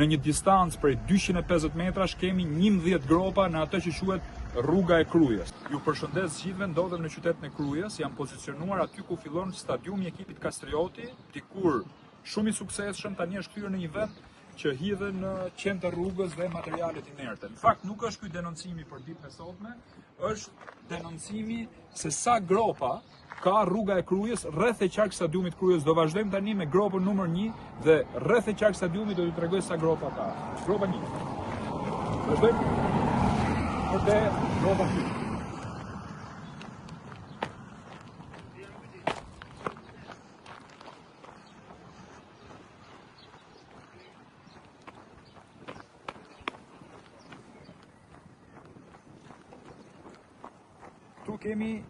në një distancë prej 250 metrash kemi 11 gropa në atë që quhet Rruga e Krujës. Ju përshëndes gjithëve, ndodhem në qytetin e Krujës, jam pozicionuar aty ku fillon stadiumi i ekipit Kastrioti, dikur shumë i suksesshëm, tani është kthyer në një vend që hidhen në qend të rrugës dhe materialet inerte. Në fakt nuk është ky denoncimi për ditën e sotme, është denoncimi se sa gropa ka Rruga e Krujës rreth e qark stadiumit Krujës. Do vazhdojmë tani me gropën numër 1 dhe rreth e qark stadiumit do t'ju tregoj sa gropa ka. Gropa 1. Vazhdojmë. Dhe gropa 2. Tu kemi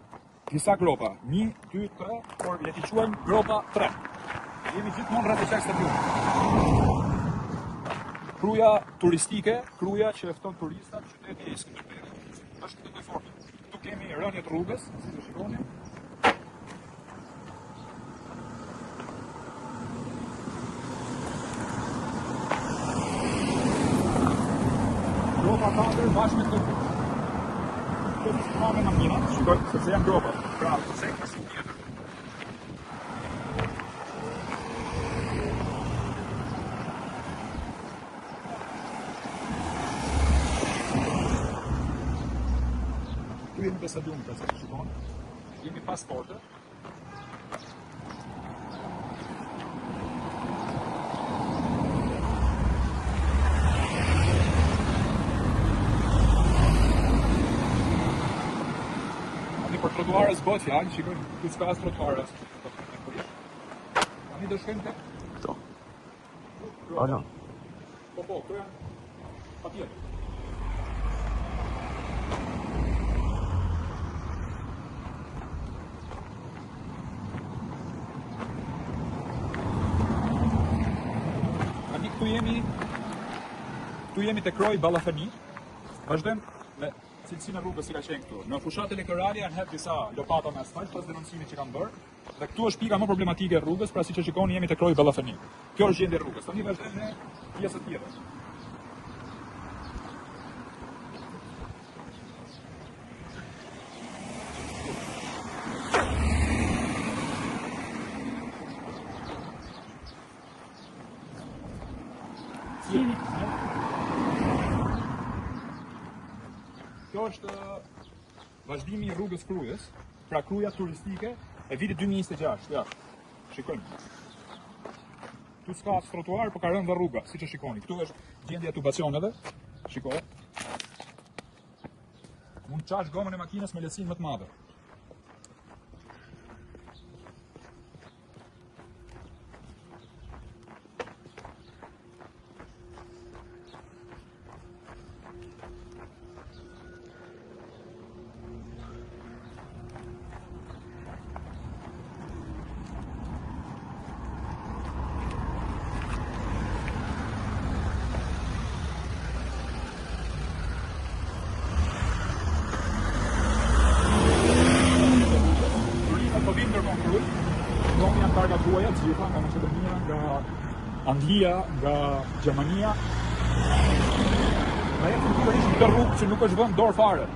disa gropa, 1, 2, 3, por le t'i quajmë gropa 3. Jemi gjithmonë rreth e qark stadiumit. Kruja turistike, kruja që e fton turistat, qyteti i Skënderbeut. Është këtë lloj forme. Tu kemi rënjet rrugës, si të shikoni. Gropa 4 bashkë me këtë. Këtë është me makina, shikoj, sepse janë gropa. Pra, se kësi tjetër. Jemi të stadiumit, se të shikoni. Jemi pas porte. Ani për trotuarës bëhet fjalë, shikoj, ku s'ka as trotuarës. Ani do shkojmë tek? Këto. Alo. Po, këto janë patjetër. Këtu jemi te Kroj Ballafani. Vazhdojmë me cilësinë e rrugës si ka qenë këtu. Në fushatën e Kërali janë hedhur disa lopata me asfalt pas denoncimit që kanë bërë. Dhe këtu është pika më problematike e rrugës, pra siç e shikoni jemi te Kroj Ballafani. Kjo është gjendja e rrugës. Tani vazhdojmë me pjesën tjetër. Kjo është vazhdimi i rrugës Krujës, pra kruja turistike e vitit 2026. Ja, shikojmë. Tu s'ka as trotuar, por ka rënë dhe rruga, siç e shikoni. Këtu është gjendja e tubacioneve. Shikoj. Mund të çash gomën e makinës me lehtësinë më të madhe. Targa tuaja, gjitha nga Maqedonia, nga Anglia, nga Gjermania. Na jetë pikërisht këtë rrugë që nuk është vënë dorë fare.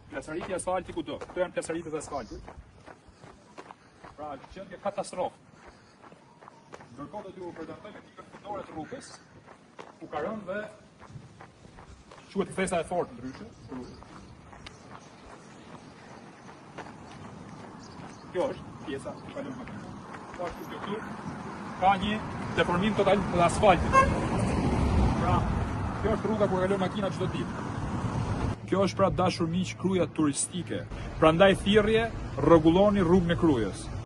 Plasëritja e asfaltit kudo. Këto janë plasëritjet e asfaltit. Pra, gjendje katastrofë. Ndërkohë do t'ju prezantoj me pikën fundore të rrugës. Ku ka rënë dhe quhet thesa e fortë ndryshe. Kjo është pjesa e kalon makinën. Po ashtu këtu ka një deformim total të asfaltit. Pra, kjo është rruga ku kalon makina çdo ditë. Kjo është pra dashur miq kruja turistike. Prandaj thirrje, rregulloni rrugën e Krujës.